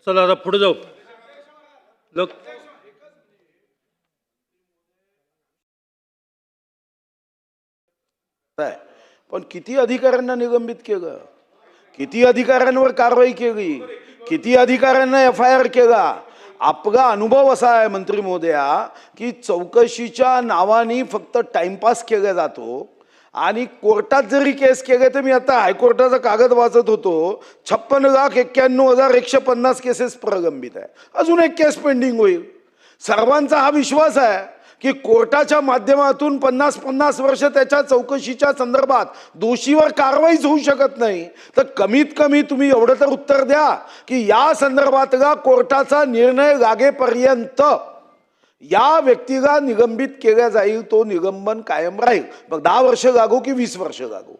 चला आता पुढे जाऊ. लोक पण किती अधिकाऱ्यांना निलंबित केलं, किती अधिकाऱ्यांवर कारवाई केली, किती अधिकाऱ्यांना FIR केला. आपला अनुभव असा आहे मंत्री महोदया की चौकशीच्या नावाने फक्त टाइमपास केला जातो आणि कोर्टात जरी केस केले तर मी आता हायकोर्टाचा कागद वाचत होतो 56,91,150 केसेस प्रलंबित आहे. अजून एक केस पेंडिंग होईल. सर्वांचा हा विश्वास आहे की कोर्टाच्या माध्यमातून 50-50 वर्ष त्याच्या चौकशीच्या संदर्भात दोषीवर कारवाईच होऊ शकत नाही. तर कमीत कमी तुम्ही एवढं तर उत्तर द्या की या संदर्भातला कोर्टाचा निर्णय लागेपर्यंत या व्यक्तीला निलंबित केल्या जाईल, तो निलंबन कायम राहील. मग 10 वर्ष लागो की 20 वर्ष लागो.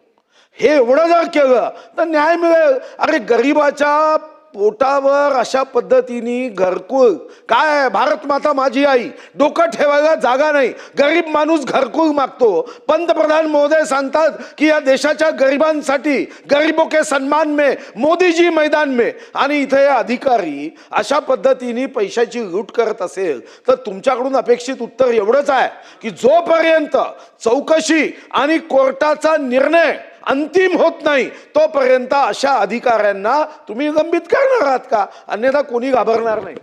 हे एवढं जर केलं तर न्याय मिळेल. अरे गरिबाच्या पोटावर अशा पद्धतीने घरकुल काय, भारत माता माझी आई, डोकं ठेवायला जागा नाही, गरीब माणूस घरकुल मागतो. पंतप्रधान महोदय सांगतात की या देशाच्या गरिबांसाठी गरीबों के सन्मान में मोदी जी मैदान में, आणि इथे अधिकारी अशा पद्धतीने पैशाची लूट करत असेल तर तुमच्याकडून अपेक्षित उत्तर एवढंच आहे की जोपर्यंत चौकशी आणि कोर्टाचा निर्णय अंतिम होत नाही तोपर्यंत अशा अधिकाऱ्यांना तुम्ही निलंबित करणार आहात का, अन्यथा कोणी घाबरणार नाही.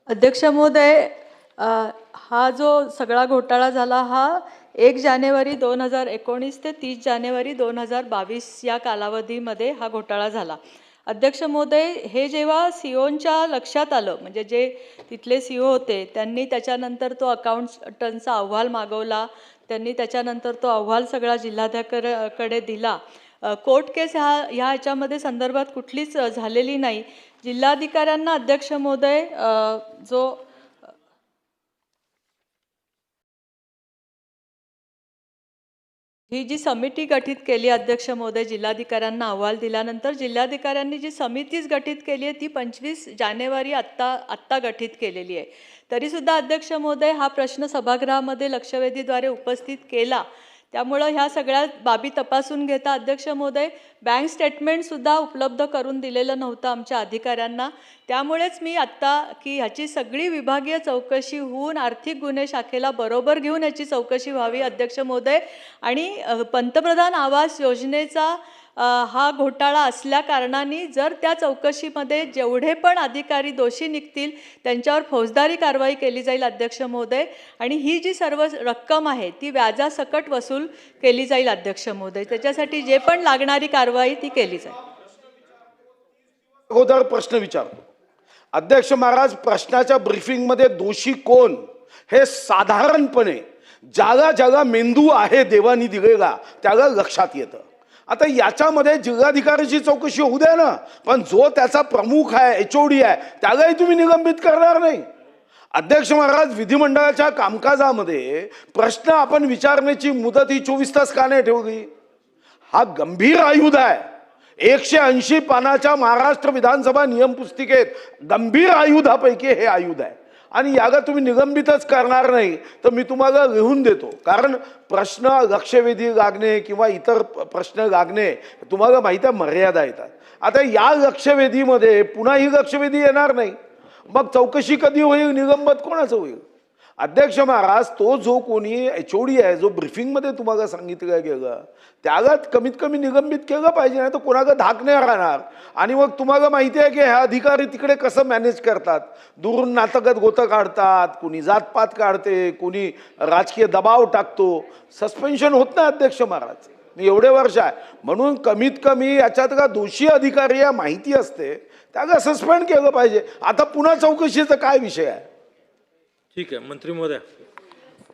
अध्यक्ष महोदय, हा जो सगळा घोटाळा झाला हा 1 जानेवारी 2019 ते 30 जानेवारी 2022 या कालावधीमध्ये हा घोटाळा झाला. अध्यक्ष महोदय, हे जेव्हा सीओच्या लक्षात आलं, म्हणजे जे तिथले सीओ होते त्यांनी त्याच्यानंतर तो अकाउंटंटचा अहवाल मागवला. त्यांनी त्याच्यानंतर तो अहवाल सगळा जिल्हाधिकाऱ्याकडे दिला. कोर्ट केस ह्याच्यामध्ये संदर्भात कुठलीच झालेली नाही. जिल्हाधिकाऱ्यांना अध्यक्ष महोदय ही जी समिती गठीत केली अध्यक्ष महोदय, जिल्हाधिकाऱ्यांना अहवाल दिल्यानंतर जिल्हाधिकाऱ्यांनी जी समितीच गठीत केली आहे ती 25 जानेवारी आत्ता गठीत केलेली आहे. तरीसुद्धा अध्यक्ष महोदय हा प्रश्न सभागृहामध्ये लक्षवेधीद्वारे उपस्थित केला. त्यामुळं ह्या सगळ्या बाबी तपासून घेता अध्यक्ष महोदय बँक स्टेटमेंटसुद्धा उपलब्ध करून दिलेलं नव्हतं आमच्या अधिकाऱ्यांना. त्यामुळेच मी आत्ता की ह्याची सगळी विभागीय चौकशी होऊन आर्थिक गुन्हे शाखेला बरोबर घेऊन ह्याची चौकशी व्हावी अध्यक्ष महोदय. आणि पंतप्रधान आवास योजनेचा हा घोटाळा असल्या कारणाने जर त्या चौकशीमध्ये जेवढे पण अधिकारी दोषी निघतील त्यांच्यावर फौजदारी कारवाई केली जाईल अध्यक्ष महोदय. आणि ही जी सर्व रक्कम आहे ती व्याजासकट वसूल केली जाईल अध्यक्ष महोदय. त्याच्यासाठी जे पण लागणारी कारवाई ती केली जाईल. अगोदर प्रश्न विचारतो. अध्यक्ष महाराज, प्रश्नाच्या ब्रीफिंगमध्ये दोषी कोण हे साधारणपणे ज्याला मेंदू आहे देवानी दिलेला त्याला लक्षात येतं. आता याच्यामध्ये जिल्हाधिकाऱ्याची चौकशी होऊ द्या ना, पण जो त्याचा प्रमुख आहे HOD आहे त्यालाही तुम्ही निलंबित करणार नाही. अध्यक्ष महाराज, विधिमंडळाच्या कामकाजामध्ये प्रश्न आपण विचारण्याची मुदत ही 24 तास का नाही ठेवली? हा गंभीर आयुध आहे. 180 पानाच्या महाराष्ट्र विधानसभा नियम पुस्तिकेत गंभीर आयुधापैकी हे आयुध आहे. आणि याला तुम्ही निलंबितच करणार नाही तर मी तुम्हाला लिहून देतो. कारण प्रश्न लक्षवेधी लागणे किंवा इतर प्रश्न लागणे तुम्हाला माहिती आहे मर्यादा येतात. आता या लक्षवेधीमध्ये पुन्हा ही लक्षवेधी येणार नाही, मग चौकशी कधी होईल, निलंबित कोणाचं होईल? अध्यक्ष महाराज, तो जो कोणी HOD आहे जो ब्रीफिंगमध्ये तुम्हाला सांगितलं गेलं त्याला कमीत कमी निलंबित केलं पाहिजे, नाही तर कोणाला धाक नाही राहणार. आणि मग तुम्हाला माहिती आहे की ह्या अधिकारी तिकडे कसं मॅनेज करतात. दुरून नाटकात गोतं काढतात, कुणी जातपात काढते, कुणी राजकीय दबाव टाकतो. सस्पेन्शन होत नाही अध्यक्ष महाराज, मी एवढे वर्ष आहे. म्हणून कमीत कमी याच्यात दोषी अधिकारी या माहिती असते त्याला सस्पेंड केलं पाहिजे. आता पुन्हा चौकशीचा काय विषय आहे? ठीक आहे मंत्री महोदय.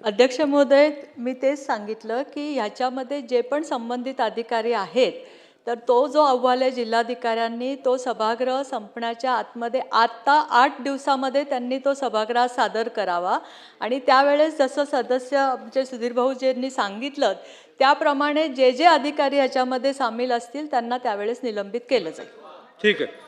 अध्यक्ष महोदय, मी तेच सांगितलं की ह्याच्यामध्ये जे पण संबंधित अधिकारी आहेत तर तो जो अहवाल आहे जिल्हाधिकाऱ्यांनी तो सभागृह संपण्याच्या आतमध्ये आत्ता 8 दिवसामध्ये त्यांनी तो सभागृहात सादर करावा. आणि त्यावेळेस जसं सदस्य आमचे सुधीर भाऊजींनी सांगितलं त्याप्रमाणे जे जे अधिकारी ह्याच्यामध्ये सामील असतील त्यांना त्यावेळेस निलंबित केलं जाईल. ठीक आहे.